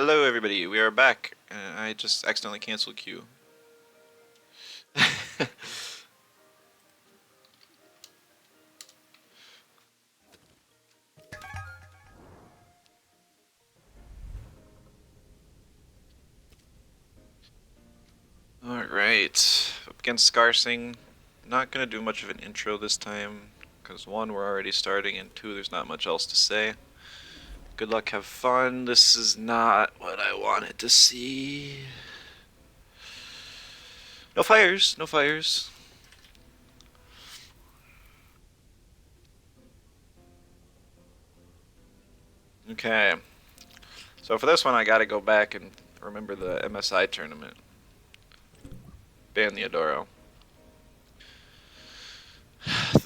Hello everybody, we are back. I just accidentally canceled Q. Alright, up against Scarcing. Not gonna do much of an intro this time, because one, we're already starting, and two, there's not much else to say. Good luck, have fun. This is not what I wanted to see. No fires, no fires. Okay, so for this one I gotta go back and remember the MSI tournament. Ban the Adoro.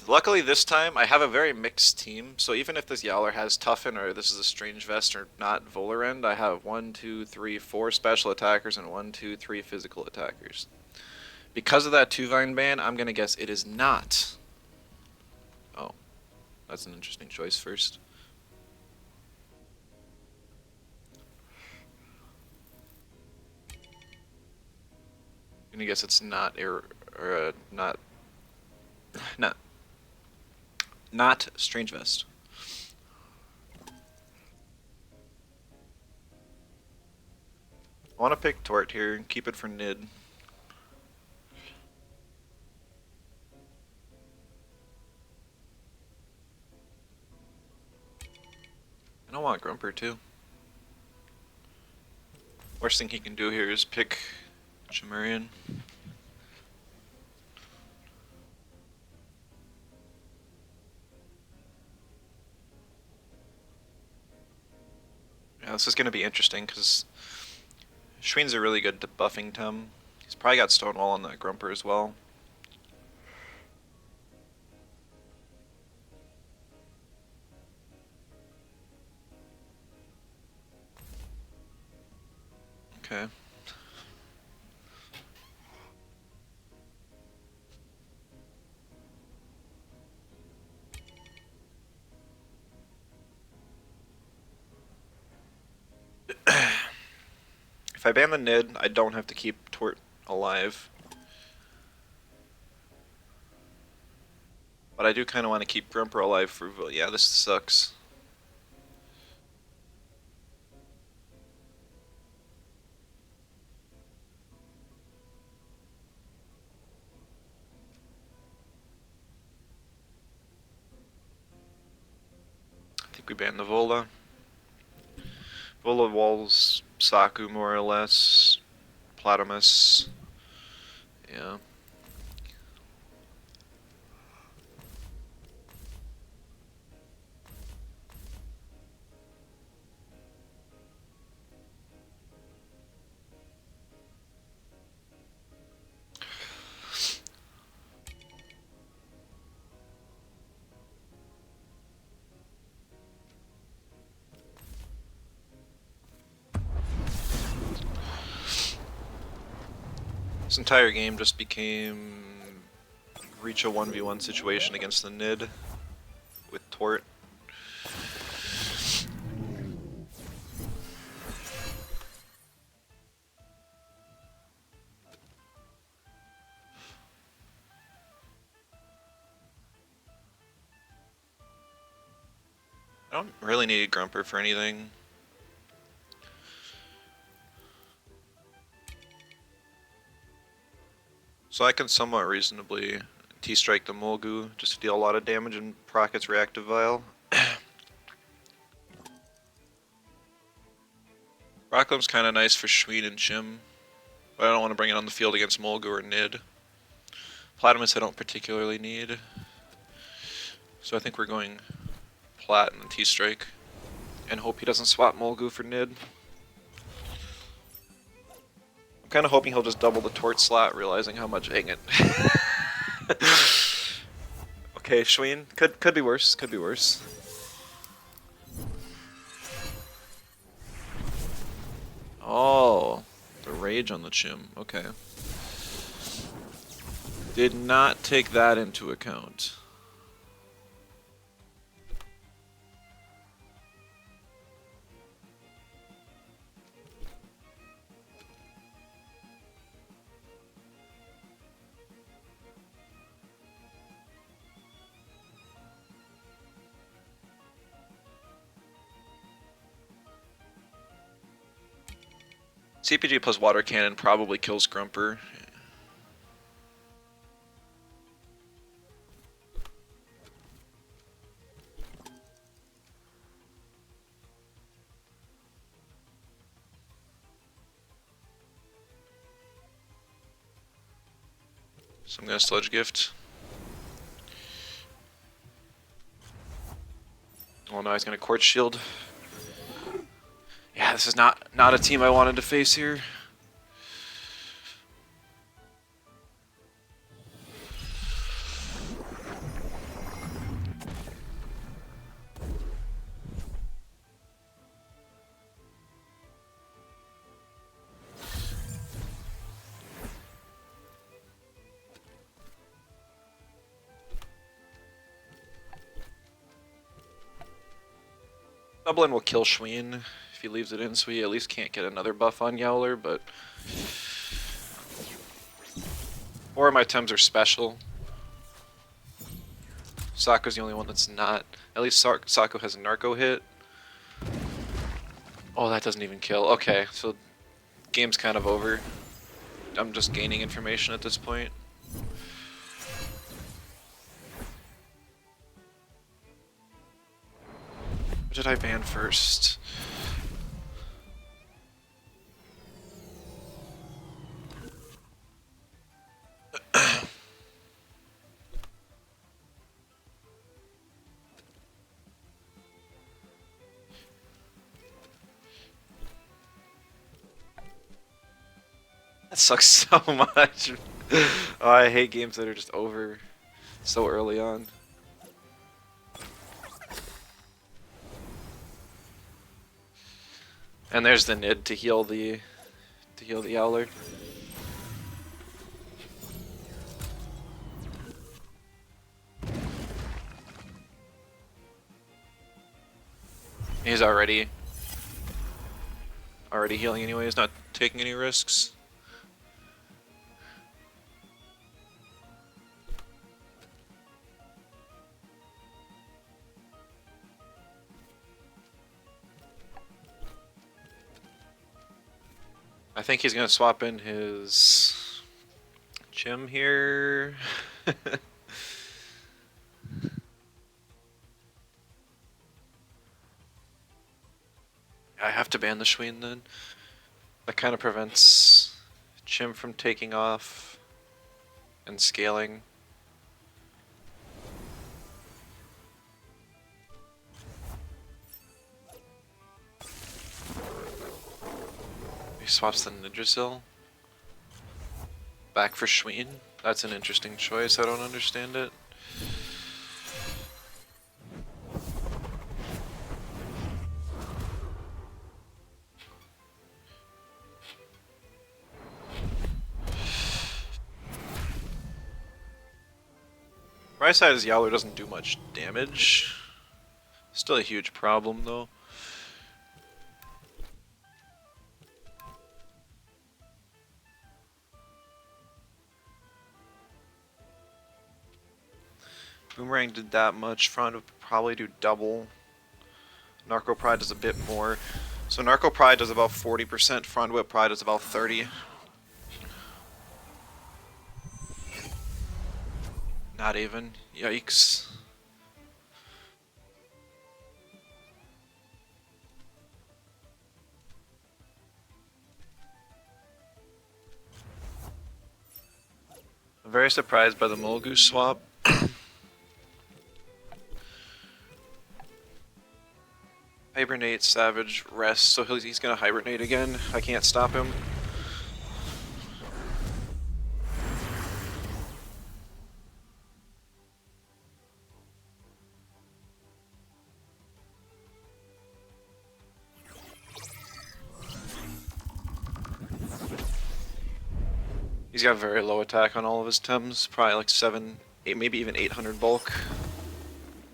Luckily this time I have a very mixed team, so even if this Yowler has Toughen or this is a Strange Vest or not Volarend, I have 1, 2, 3, 4 special attackers and 1, 2, 3 physical attackers. Because of that 2-Vine ban, I'm gonna guess it is not. Oh, that's an interesting choice first. I'm gonna guess it's not not not Strange Vest. I want to pick Tort here and keep it for Nid. And I want Grumper too. Worst thing he can do here is pick Chimerian. Yeah, this is going to be interesting because Schween's a really good buffing Tem. He's probably got Stonewall on that Grumper as well. Okay. If I ban the Nid, I don't have to keep Tort alive. But I do kind of want to keep Grumper alive for... Yeah, this sucks. I think we ban the Vola. Vola walls Saku more or less. Platamus. Yeah. This entire game just became reach a 1v1 situation against the Nid with Tort. I don't really need Grumper for anything. So I can somewhat reasonably T-strike the Mulgu just to deal a lot of damage and proc its reactive vial. Rocklim's kind of nice for Schween and Chim, but I don't want to bring it on the field against Mulgu or Nid. Platamus I don't particularly need. So I think we're going Plat and T-strike. And hope he doesn't swap Mulgu for Nid. I'm kind of hoping he'll just double the Tort slot, realizing how much... Hang it. Okay, Schween. Could be worse. Could be worse. Oh, the rage on the Chim. Okay. Did not take that into account. CPG plus water cannon probably kills Grumper. So I'm gonna Sludge Gift. Oh no, he's gonna Quartz Shield. Yeah, this is not a team I wanted to face here. Dublin will kill Schween if he leaves it in, so he at least can't get another buff on Yowler, but 4 of my Tems are special. Sako's the only one that's not. At least Sako has a Narco hit. Oh, that doesn't even kill. Okay, so game's kind of over. I'm just gaining information at this point. What did I ban first? That sucks so much. Oh, I hate games that are just over so early on. And there's the Nid to heal the Yowler. He's already healing anyway. He's not taking any risks. I think he's gonna swap in his Gym here. I have to ban the Schween then. That kind of prevents Chim from taking off and scaling. He swaps the Nidrasil. Back for Schween. That's an interesting choice. I don't understand it. Right side is Yowler doesn't do much damage. Still a huge problem though. Boomerang did that much. Front would probably do double. Narco Pride does a bit more. So Narco Pride does about 40%. Front Whip Pride does about 30. Not even. Yikes. I'm very surprised by the Mulgoose swap. Hibernate, Savage, Rest, so he's gonna Hibernate again. I can't stop him. He's got very low attack on all of his Tems, probably like 7, 8, maybe even 800 bulk.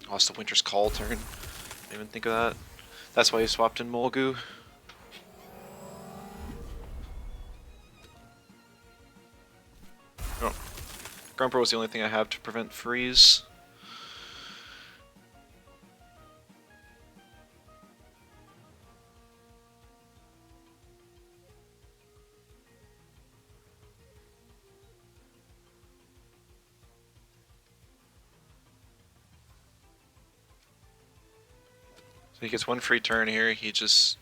Oh, it's the Winter's Call turn. Didn't even think of that. That's why he swapped in Mulgoo. Oh. Grumper was the only thing I have to prevent freeze. He gets one free turn here. He just...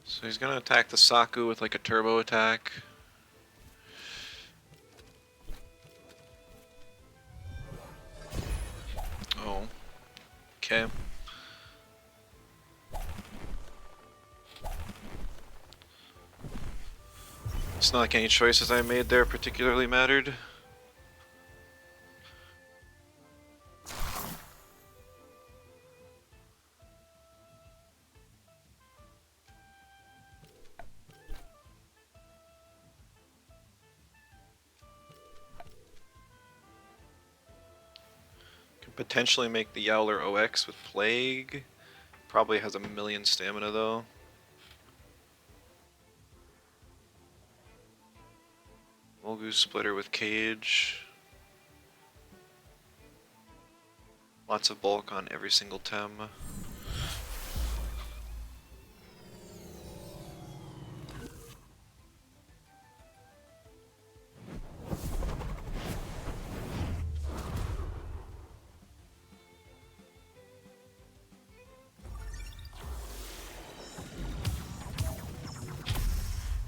So he's gonna attack the Saku with like a turbo attack. Oh. Okay. It's not like any choices I made there particularly mattered. Can potentially make the Yowler OX with Plague. Probably has a million stamina though. Mulgoose Splitter with Cage. Lots of bulk on every single Tem.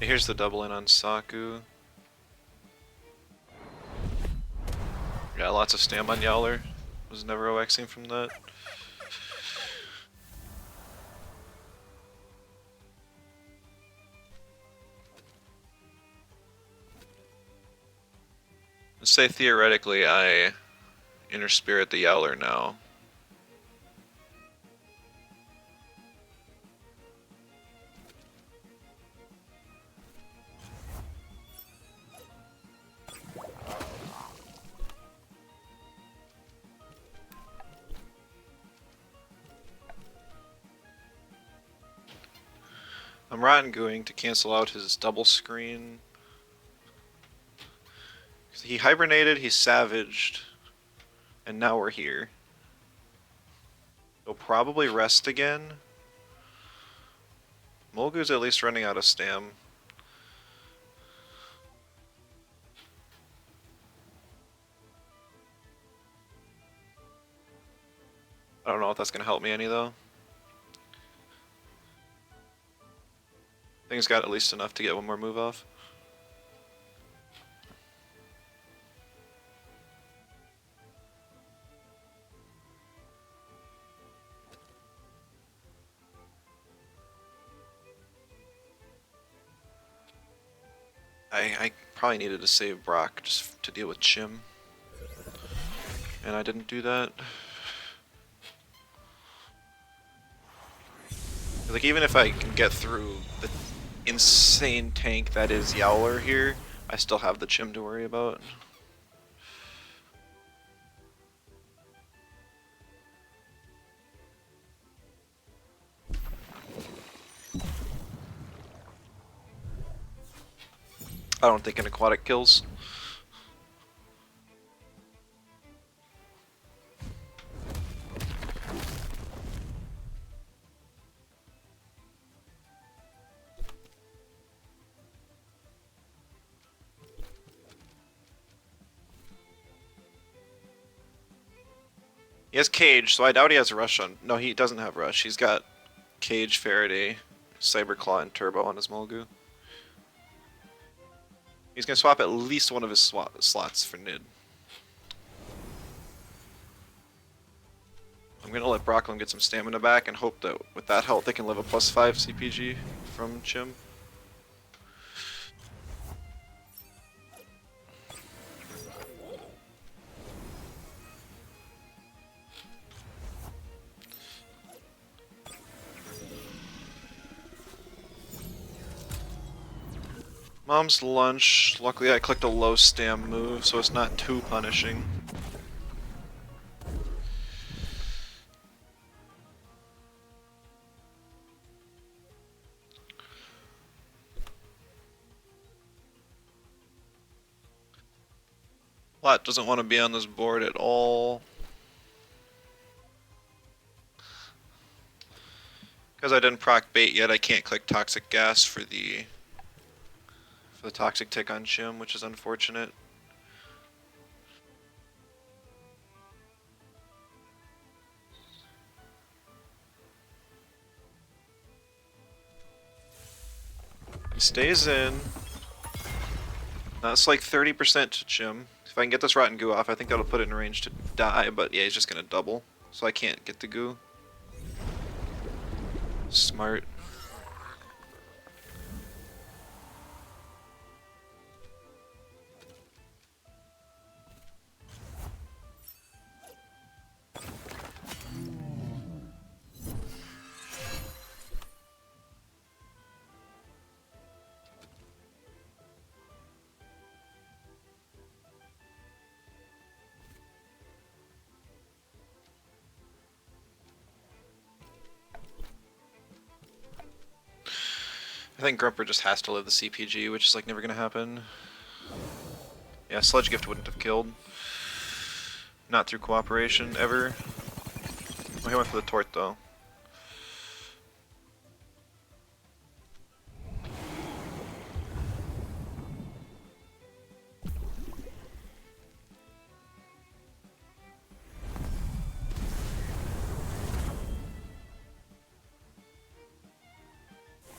Here's the double in on Saku. Yeah, lots of stam on Yowler. Was never OXing from that. Let's say theoretically I Inner Spirit the Yowler now. I'm Rotten Gooing to cancel out his double screen. He hibernated, he savaged, and now we're here. He'll probably rest again. Mulgoo's at least running out of stam. I don't know if that's going to help me any though. I think he's got at least enough to get one more move off. I probably needed to save Brock just to deal with Chim. And I didn't do that. Like, even if I can get through the insane tank that is Yowler here, I still have the Chim to worry about. I don't think an aquatic kills. He has Cage, so I doubt he has Rush on. No, he doesn't have Rush. He's got Cage, Faraday, Cyberclaw, and Turbo on his Mulgoo. He's gonna swap at least one of his slots for Nid. I'm gonna let Brocklin get some stamina back and hope that with that health they can live a +5 CPG from Chim. Mom's lunch. Luckily I clicked a low stam move, so it's not too punishing. Lot doesn't want to be on this board at all. Because I didn't proc bait yet, I can't click Toxic Gas for the for the toxic tick on Shim, which is unfortunate. He stays in. That's like 30% to Shim. If I can get this Rotten Goo off, I think that'll put it in range to die, but yeah, he's just gonna double. So I can't get the Goo. Smart. I think Grumper just has to live the CPG, which is like never gonna happen. Yeah, Sludge Gift wouldn't have killed. Not through cooperation, ever. Oh, he went for the Tort though.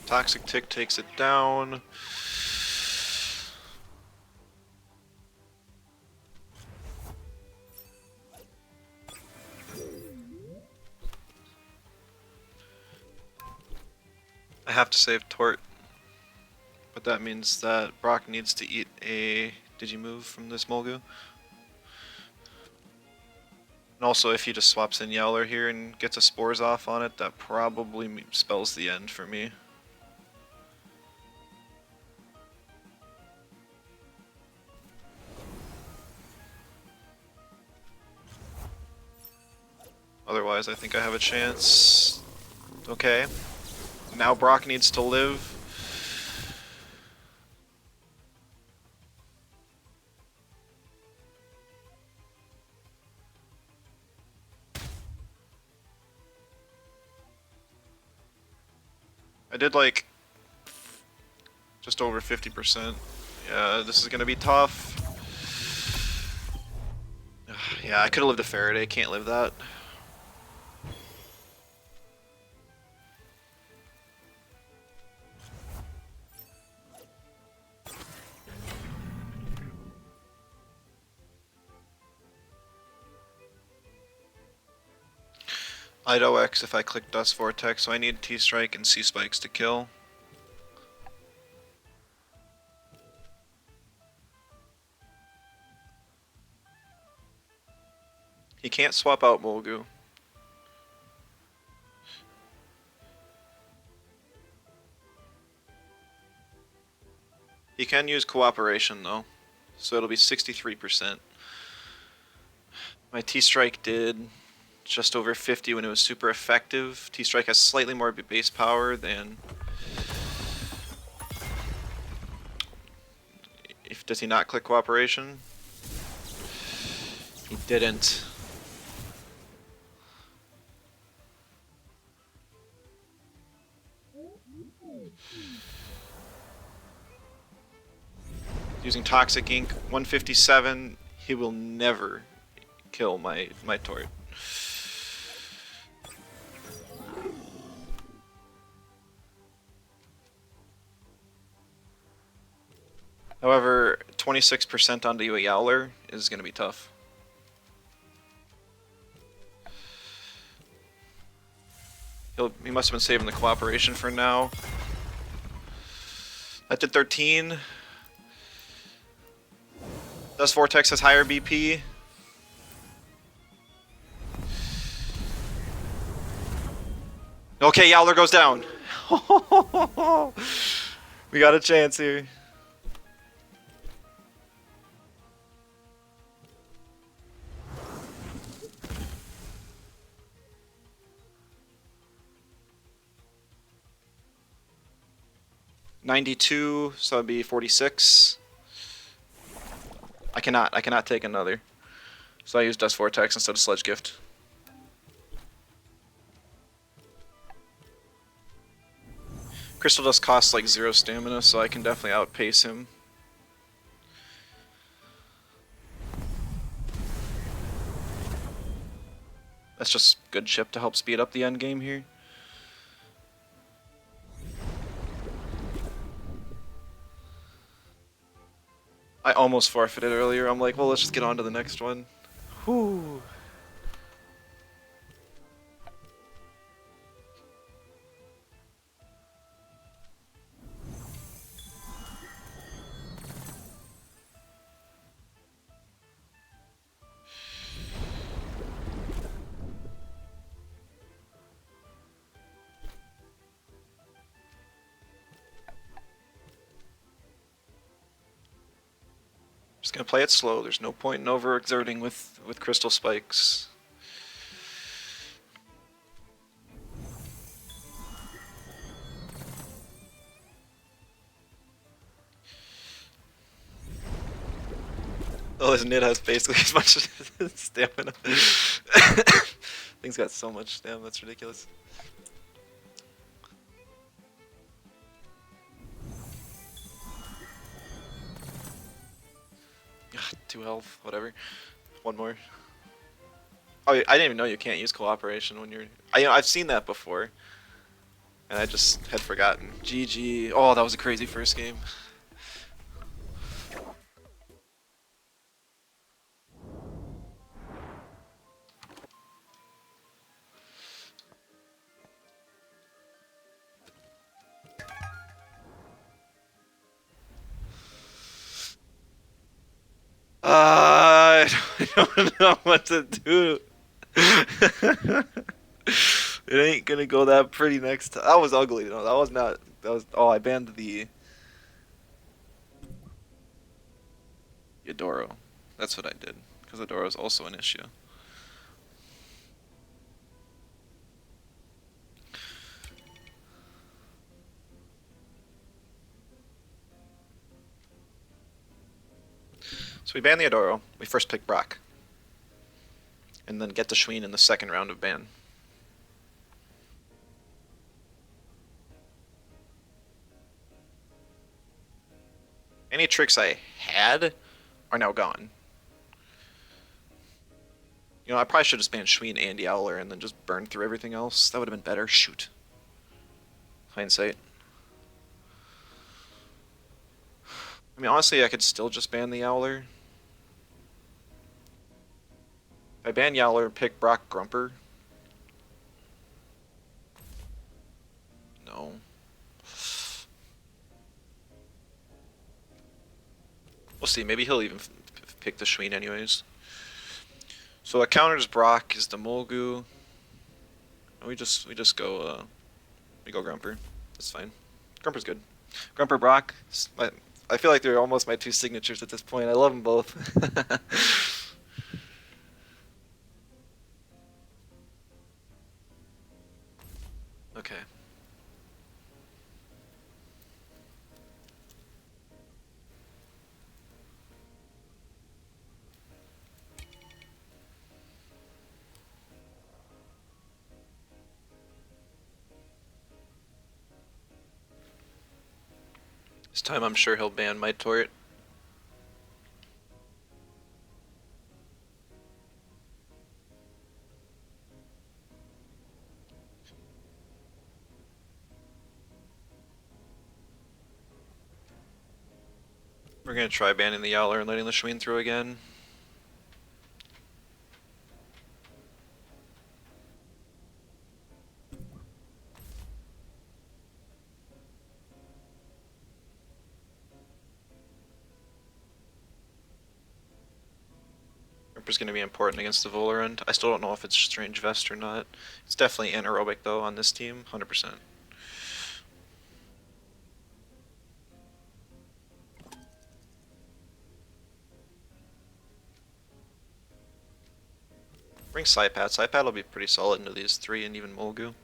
Toxic Tick takes it down. I have to save Tort, but that means that Brock needs to eat a Digimove from this Molgu. And also, if he just swaps in Yowler here and gets a Spores off on it, that probably spells the end for me. Otherwise, I think I have a chance. Okay. Now Brock needs to live. I did like just over 50%. Yeah, this is gonna be tough. Yeah, I could have lived a Faraday, can't live that. I'd OX if I click Dust Vortex, so I need T-Strike and C-Spikes to kill. He can't swap out Molgu. He can use Cooperation though, so it'll be 63%. My T-Strike did just over 50 when it was super effective. T-Strike has slightly more base power than... Does he not click Cooperation? He didn't. Using Toxic Ink, 157, he will never kill my Tort. However, 26% onto a Yowler is going to be tough. He must have been saving the Cooperation for now. That did 13. Dust Vortex has higher BP. Okay, Yowler goes down. We got a chance here. $92, so that'd be 46. I cannot take another. So I use Dust Vortex instead of Sledge Gift. Crystal Dust costs like 0 stamina, so I can definitely outpace him. That's just good chip to help speed up the end game here. I almost forfeited earlier. I'm like, well, let's just get on to the next one. Whew. Just gonna play it slow. There's no point in overexerting with crystal spikes. Oh, his Nid has basically as much stamina. Thing's got so much stamina, that's ridiculous. Ugh, 2 health, whatever. One more. Oh, I didn't even know you can't use cooperation when you're... I've seen that before. And I just had forgotten. GG. Oh, that was a crazy first game. I don't know what to do. It ain't gonna go that pretty next time. That was ugly. No, that was not. That was. Oh, I banned the Adoro. That's what I did. Because Adoro is also an issue. So we ban the Adoro. We first pick Brock. And then get the Schween in the second round of ban. Any tricks I had are now gone. You know, I probably should have just banned Schween and Yowler and then just burned through everything else. That would have been better. Shoot. Hindsight. I mean, honestly, I could still just ban the Yowler. If I ban Yowler, pick Brock Grumper. No. We'll see. Maybe he'll even pick the Schween anyways. So what counters Brock is the Mulgu. We just go we go Grumper. That's fine. Grumper's good. Grumper Brock. I feel like they're almost my 2 signatures at this point. I love them both. Okay. This time I'm sure he'll ban my Tort. We're gonna try banning the Yowler and letting the Schween through again. Grumper's gonna be important against the Volarend. I still don't know if it's Strange Vest or not. It's definitely anaerobic though on this team, 100%. Bring Psypat. Psypat will be pretty solid into these 3 and even Mulgu.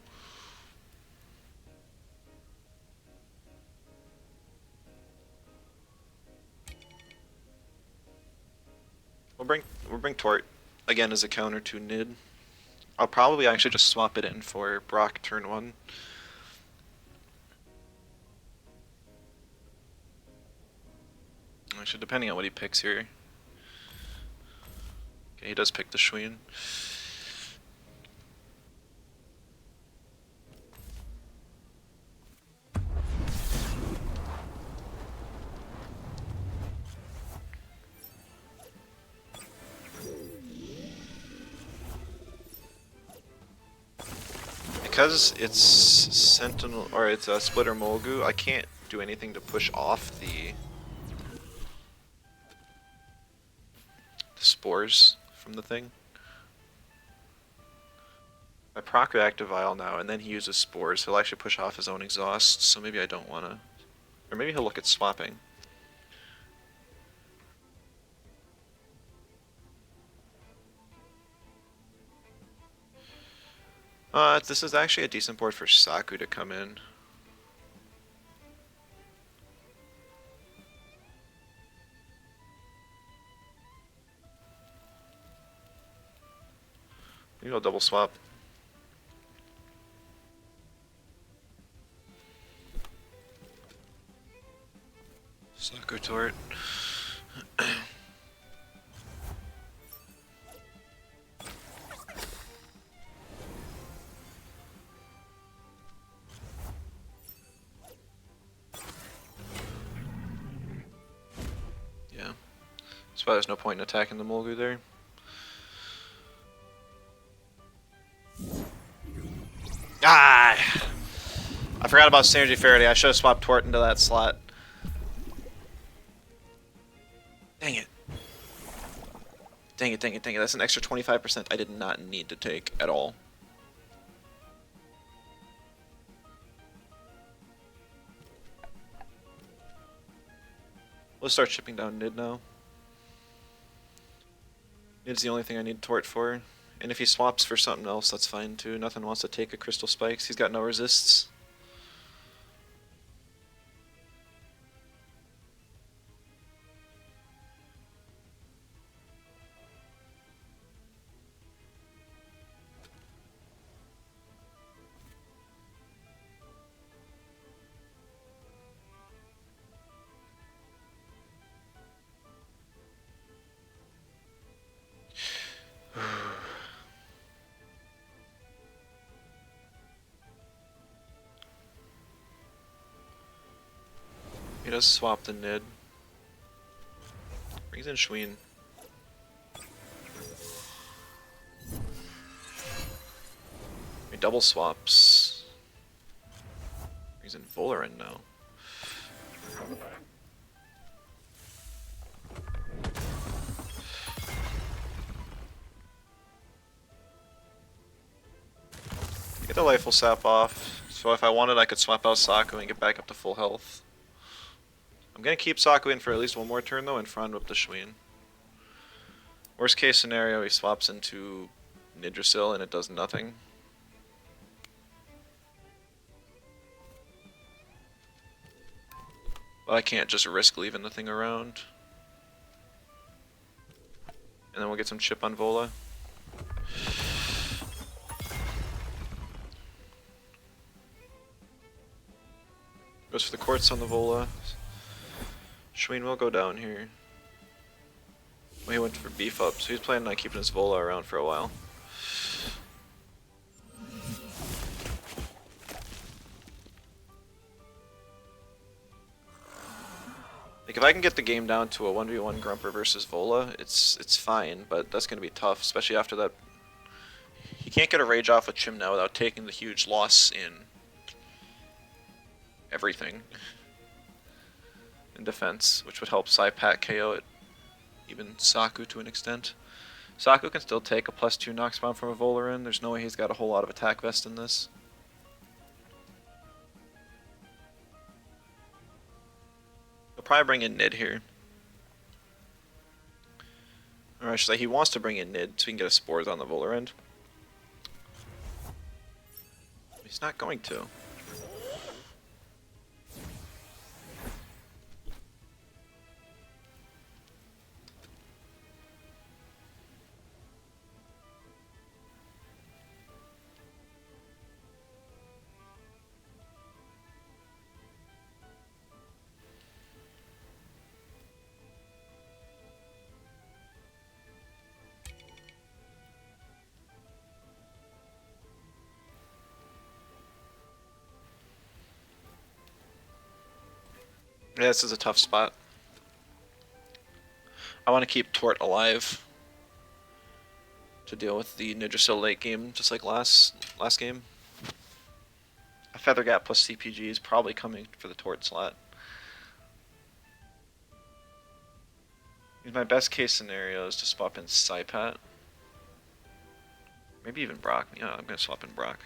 We'll bring Tort again as a counter to Nid. I'll probably actually just swap it in for Brock turn 1. Actually, depending on what he picks here. Okay, he does pick the Schween. Because it's Sentinel, or it's a Splitter Molgu, I can't do anything to push off the spores from the thing. I proc Reactive Vial now, and then he uses spores. He'll actually push off his own exhaust, so maybe I don't want to. Or maybe he'll look at swapping. This is actually a decent board for Saku to come in. Maybe I'll double swap. Saku Tort. Yeah. That's why there's no point in attacking the Molgu there. Ah! I forgot about Synergy Faraday. I should have swapped Tort into that slot. Dang it. Dang it, dang it, dang it. That's an extra 25% I did not need to take at all. Let's start chipping down Nid now. Nid's the only thing I need Tort for. And if he swaps for something else, that's fine too. Nothing wants to take a Crystal Spikes. He's got no resists. He does swap the Nid. Brings in Schween. He double swaps. Brings in Volarin now. Get the Lifeful Sap off, so if I wanted I could swap out Saku and get back up to full health. I'm gonna keep Saku in for at least one more turn though and front whip the Schween. Worst case scenario, he swaps into Nidrasil and it does nothing. But I can't just risk leaving the thing around. And then we'll get some chip on Vola. Goes for the Quartz on the Vola. Schween will go down here. Well, he went for beef up, so he's planning on keeping his Vola around for a while. Like if I can get the game down to a 1v1 Grumper versus Vola, it's fine, but that's gonna be tough, especially after that. He can't get a rage off with Chim now without taking the huge loss in everything in defense, which would help Saipat KO it, even Saku to an extent. Saku can still take a +2 Nox Bomb from a Volarin. There's no way he's got a whole lot of attack vest in this. He'll probably bring in Nid here. Or I should say he wants to bring in Nid so he can get a Spores on the Volarin. He's not going to. Yeah, this is a tough spot. I want to keep Tort alive to deal with the Nidrasil late game, just like last game. A Feather Gap plus CPG is probably coming for the Tort slot. My best case scenario is to swap in Saipat. Maybe even Brock. Yeah, I'm going to swap in Brock.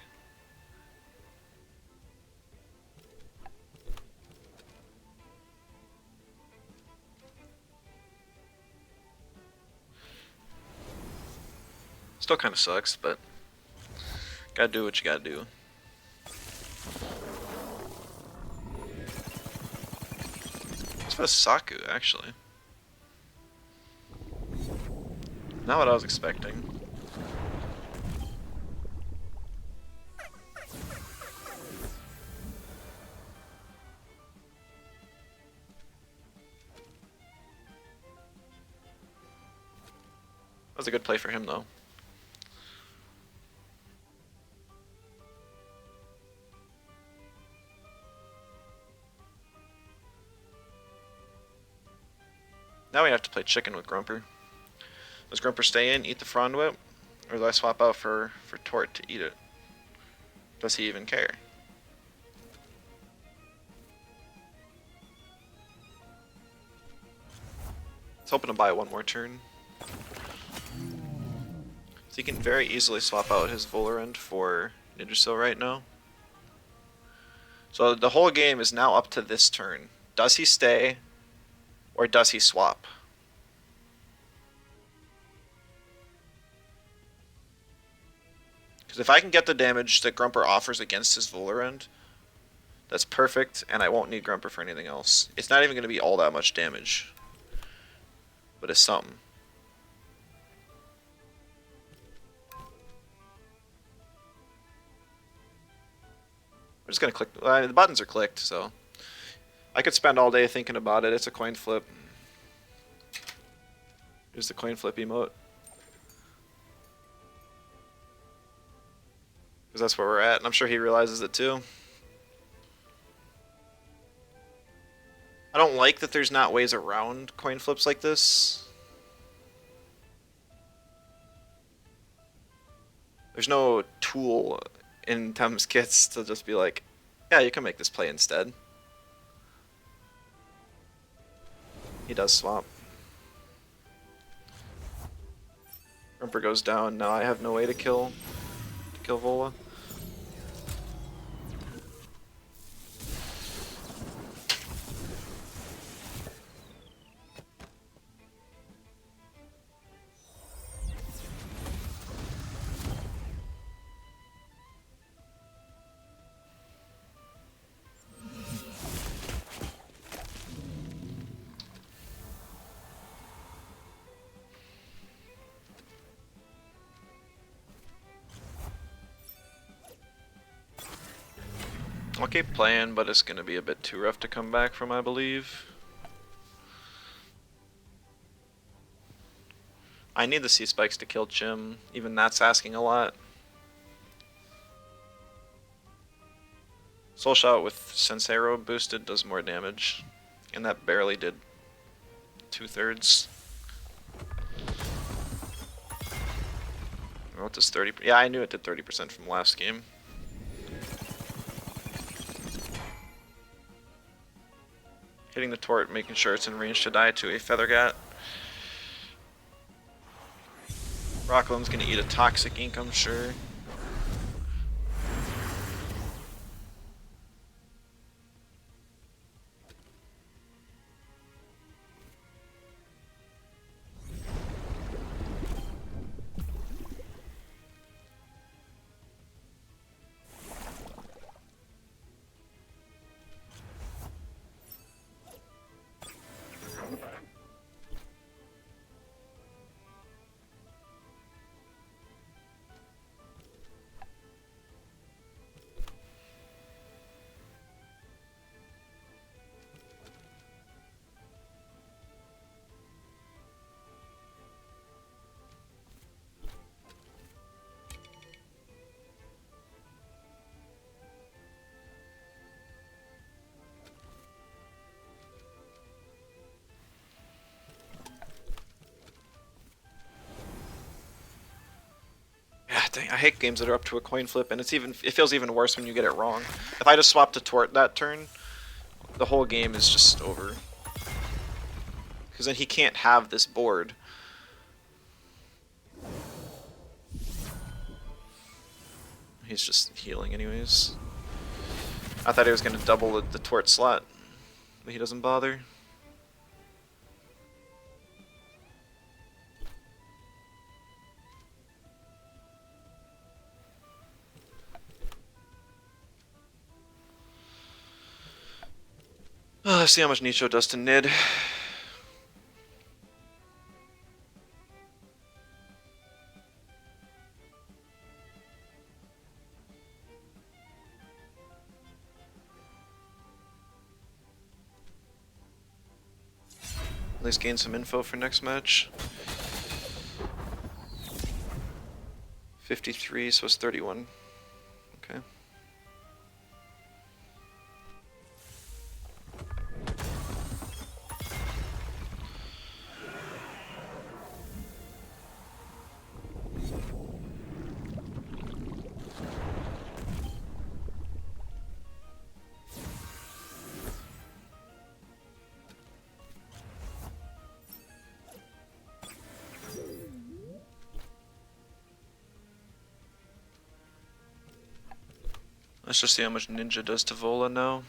Still kind of sucks, but gotta do what you gotta do. It's for the Saku, actually. Not what I was expecting. That was a good play for him, though. Now we have to play chicken with Grumper. Does Grumper stay in, eat the Frond Whip? Or do I swap out for Tort to eat it? Does he even care? He's hoping to buy one more turn. So he can very easily swap out his Volerend for Nidrasil right now. So the whole game is now up to this turn. Does he stay, or does he swap? Because if I can get the damage that Grumper offers against his Volerend, that's perfect, and I won't need Grumper for anything else. It's not even going to be all that much damage, but it's something. I'm just going to click. The buttons are clicked, so I could spend all day thinking about it. It's a coin flip. Here's the coin flip emote. Because that's where we're at, and I'm sure he realizes it too. I don't like that there's not ways around coin flips like this. There's no tool in Tem's kits to just be like, yeah, you can make this play instead. He does swap. Grumper goes down, now I have no way to kill Vola. I'll keep playing, but it's going to be a bit too rough to come back from, I believe. I need the C-Spikes to kill Chim. Even that's asking a lot. Soul Shot with Sensero boosted does more damage. And that barely did 2/3. What does 30%? Yeah, I knew it did 30% from last game. Hitting the Tort, making sure it's in range to die to a Feathergat. Rockland's gonna eat a Toxic Ink, I'm sure. Dang, I hate games that are up to a coin flip, and it feels even worse when you get it wrong. If I just swapped to Tort that turn, the whole game is just over. Because then he can't have this board. He's just healing anyways. I thought he was going to double the Tort slot, but he doesn't bother. Oh, let's see how much Nicho does to Nid. At least gain some info for next match. 53, so it's 31. Okay. Let's just see how much Ninja does to Vola now.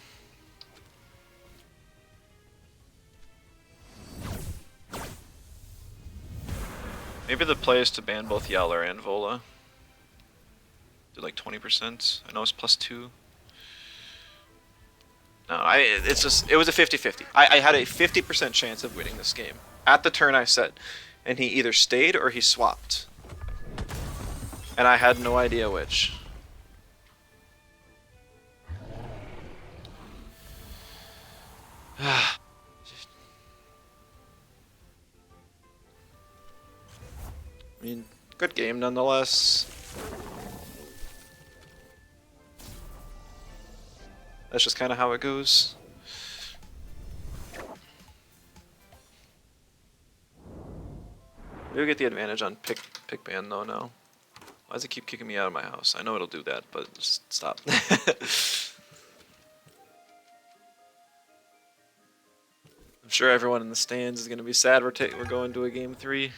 Maybe the play is to ban both Yowler and Vola. Do like 20%. I know it's +2. No, it was a 50-50. I had a 50% chance of winning this game at the turn I set, and he either stayed or he swapped, and I had no idea which. I mean, good game nonetheless. That's just kind of how it goes. We'll get the advantage on pick ban though now. Why does it keep kicking me out of my house? I know it'll do that, but just stop. I'm sure everyone in the stands is going to be sad we're going to a game 3.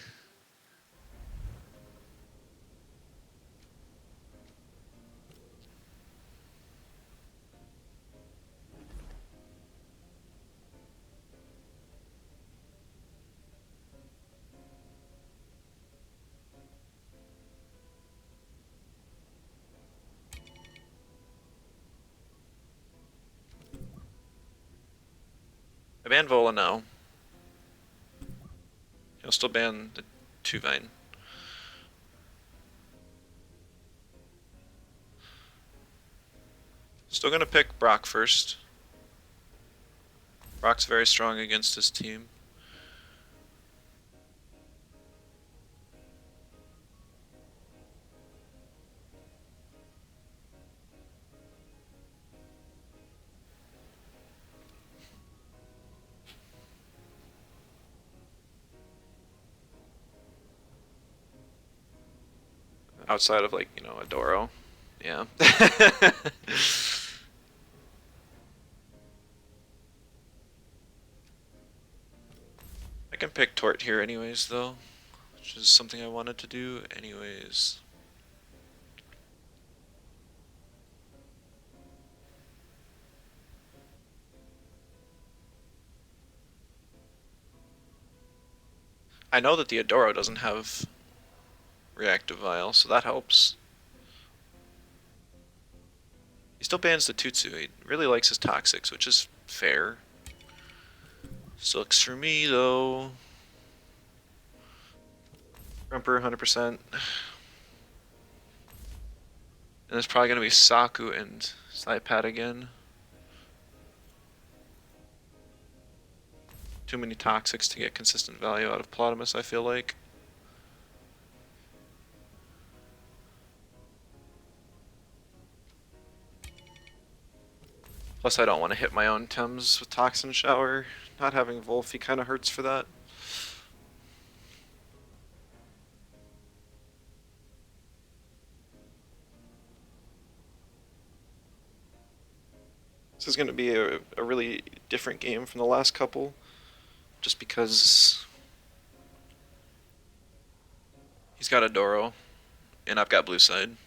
I ban Vola now. He'll still ban the 2-Vine. Still gonna pick Brock first. Brock's very strong against his team. Outside of, like, you know, Adoro. Yeah. I can pick Tort here anyways, though, which is something I wanted to do anyways. I know that the Adoro doesn't have Reactive Vial, so that helps. He still bans the Tutsu. He really likes his Toxics, which is fair. Sucks for me, though. Grumper, 100%. And it's probably going to be Saku and Saipad again. Too many Toxics to get consistent value out of Plotamus, I feel like. Plus, I don't want to hit my own Tems with Toxin Shower. Not having Wolfie kind of hurts for that. This is going to be a really different game from the last couple, just because he's got a Doro, and I've got blue side.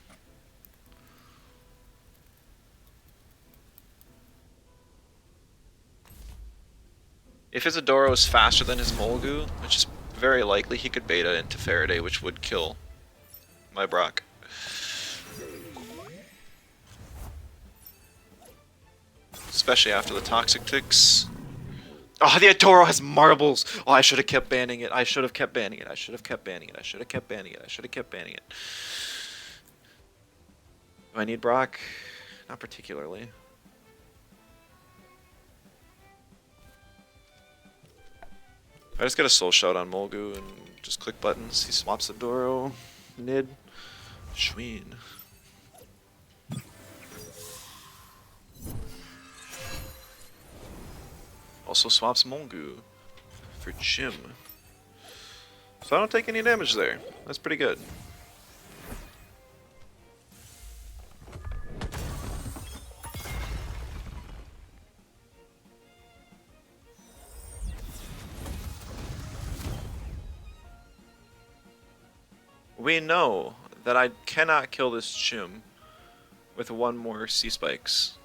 If his Adoro is faster than his Molgu, which is very likely, he could beta into Faraday, which would kill my Brock. Especially after the Toxic Ticks. Oh, the Adoro has marbles! Oh, I should have kept banning it. I should have kept banning it. I should have kept banning it. I should have kept banning it. I should have kept banning it. Do I need Brock? Not particularly. I just get a Soul Shout on Molgu and just click buttons. He swaps the Doro. Nid. Schween. Also swaps Molgu for Jim. So I don't take any damage there. That's pretty good. We know that I cannot kill this Chim with one more Sea Spikes.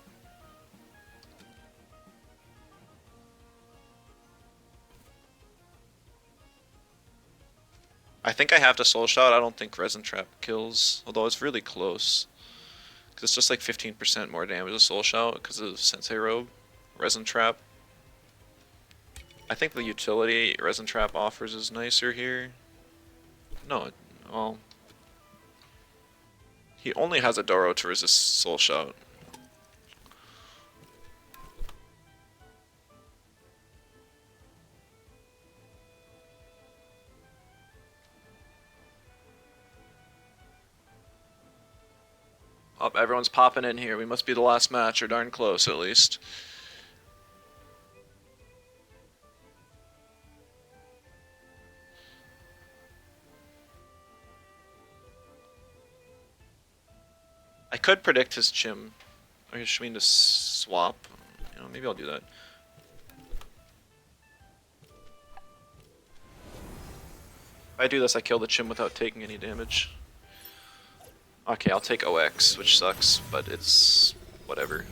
I think I have to Soul Shot. I don't think Resin Trap kills, although it's really close. Because it's just like 15% more damage to Soul Shout because of Sensei Robe. Resin Trap. I think the utility Resin Trap offers is nicer here. No, well... He only has a Doro to resist Soul Shout. Oh, everyone's popping in here. We must be the last match, or darn close at least. I could predict his Chim, or his Shween to swap. You know, maybe I'll do that. If I do this, I kill the Chim without taking any damage. Okay, I'll take OX, which sucks, but it's whatever.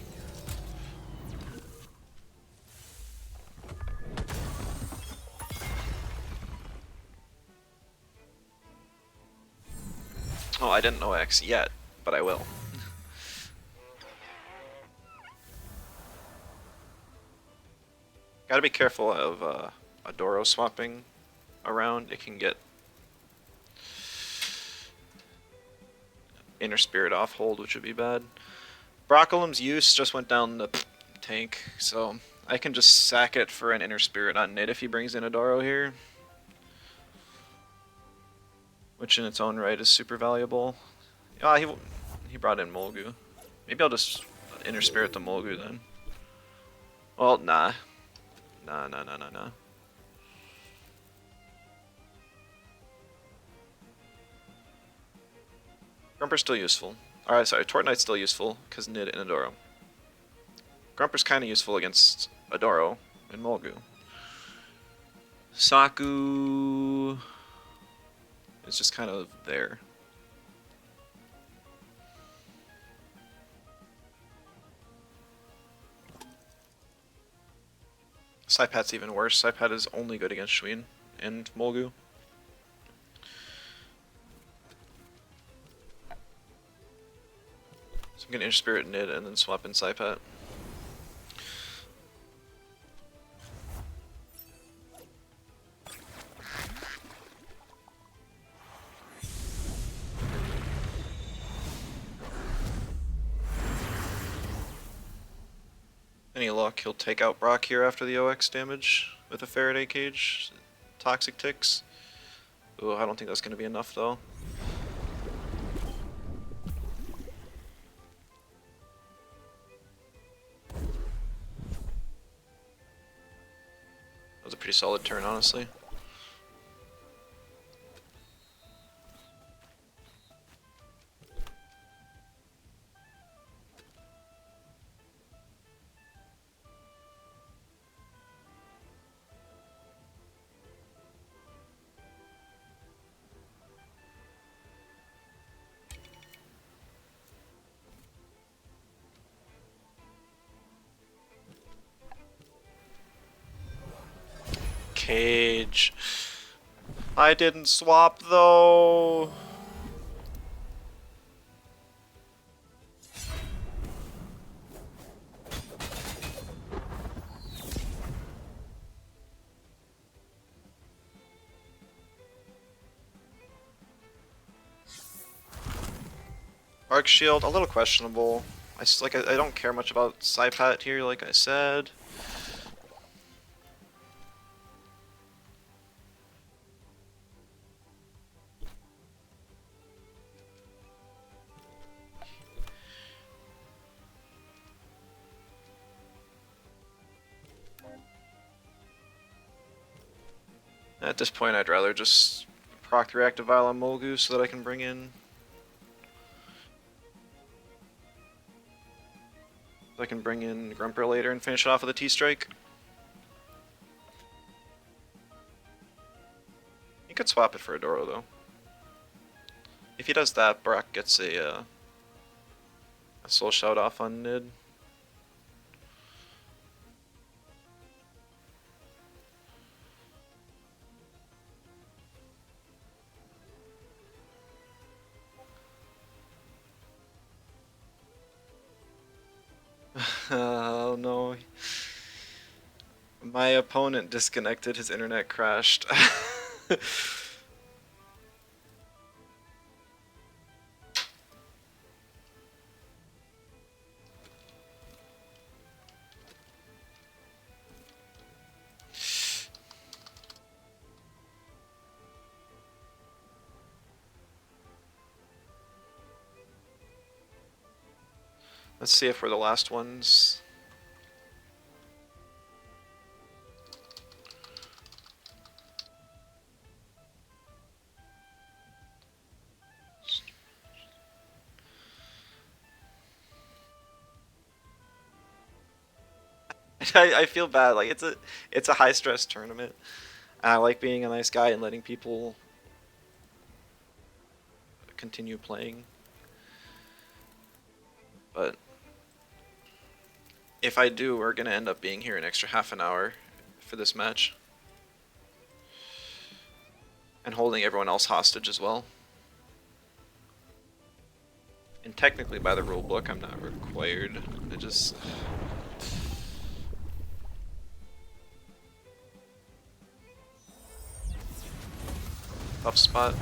Oh, I didn't OX yet, but I will. Gotta be careful of Adoro swapping around. It can get Inner Spirit off hold, which would be bad. Broccolum's use just went down the tank, so I can just sack it for an Inner Spirit on Nid if he brings in Adoro here. Which in its own right is super valuable. Ah, he brought in Molgu. Maybe I'll just Inner Spirit the Molgu then. Well, nah. Nah. Grumper's still useful. Alright, sorry, Tortnight's still useful, because Nid and Adoro. Grumper's kinda useful against Adoro and Molgu. Saku is just kind of there. Saipat's even worse. Saipat is only good against Shween and Molgu. So I'm gonna Inner Spirit Nid and then swap in Saipat. Any luck, he'll take out Brock here after the OX damage with a Faraday Cage. Toxic Ticks. Ooh, I don't think that's going to be enough though. That was a pretty solid turn, honestly. cage. I didn't swap though. Arc Shield, a little questionable. I don't care much about Psypat here, like I said. At this point, I'd rather just proc the Reactive Vial on Molgu so that I can bring in... Grumper later and finish it off with a T-Strike. You could swap it for a Doro, though. If he does that, Brock gets a Soul Shout off on Nid. Oh no. My opponent disconnected, his internet crashed. Let's see if we're the last ones. I feel bad. Like it's a high stress tournament. I like being a nice guy and letting people continue playing. But if I do, we're gonna end up being here an extra half an hour for this match. And holding everyone else hostage as well. And technically by the rule book I'm not required. I just... Tough spot.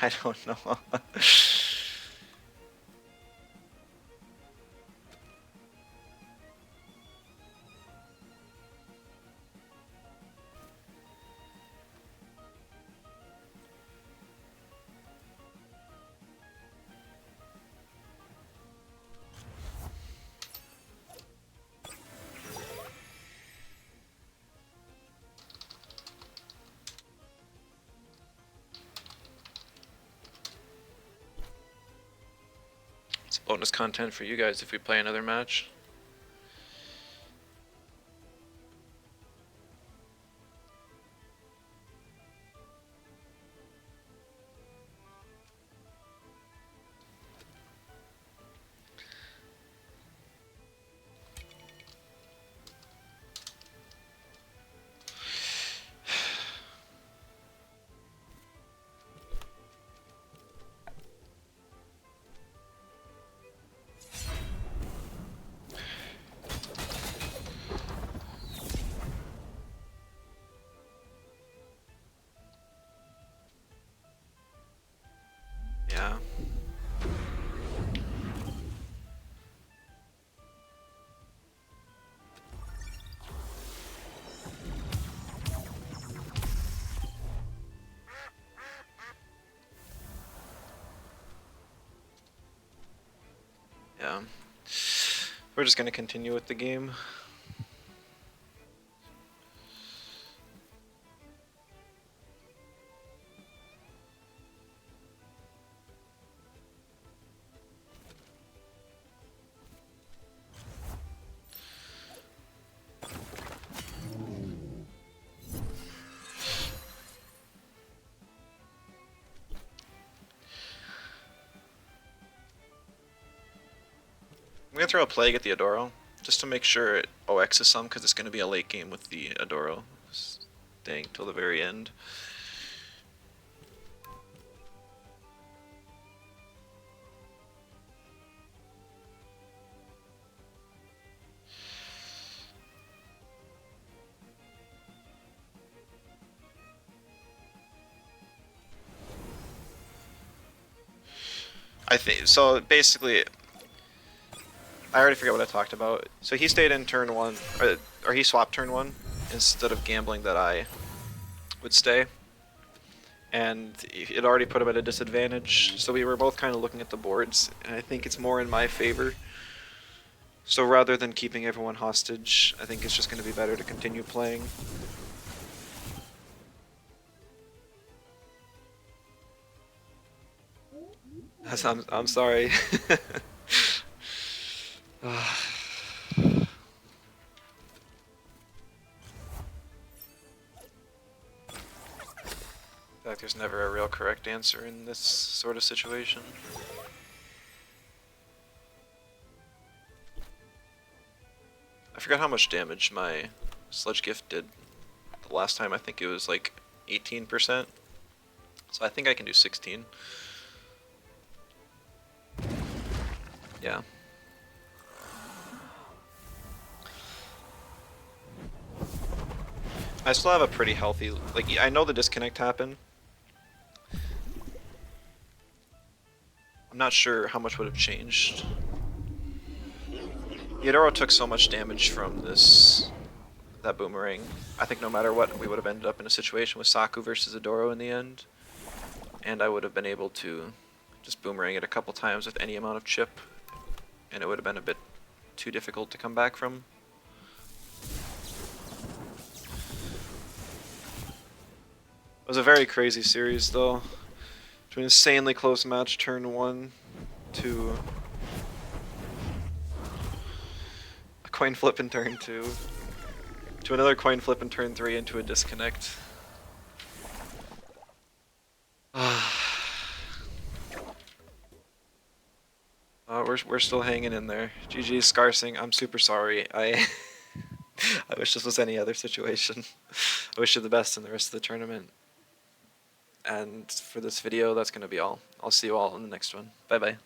I don't know. It's bonus content for you guys if we play another match. Yeah. Yeah. We're just gonna continue with the game. gonna throw a Plague at the Adoro, just to make sure it OXs some, because it's gonna be a late game with the Adoro staying till the very end. I think so. Basically, I already forget what I talked about. So he stayed in turn one, or he swapped turn one instead of gambling that I would stay, and it already put him at a disadvantage. So we were both kind of looking at the boards, and I think it's more in my favor. So rather than keeping everyone hostage, I think it's just going to be better to continue playing. I'm sorry. In fact, there's never a real correct answer in this sort of situation. I forgot how much damage my Sludge Gift did the last time. I think it was like 18%. So I think I can do 16. Yeah. I still have a pretty healthy, like, I know the disconnect happened. I'm not sure how much would have changed. Yadoro took so much damage from that boomerang. I think no matter what, we would have ended up in a situation with Saku versus Adoro in the end. And I would have been able to just boomerang it a couple times with any amount of chip. And it would have been a bit too difficult to come back from. It was a very crazy series though. To an insanely close match turn 1 to a coin flip in turn 2 to another coin flip in turn 3 into a disconnect. We're still hanging in there. GG Scarcing, I'm super sorry. I wish this was any other situation. I wish you the best in the rest of the tournament. And for this video, that's going to be all. I'll see you all in the next one. Bye bye.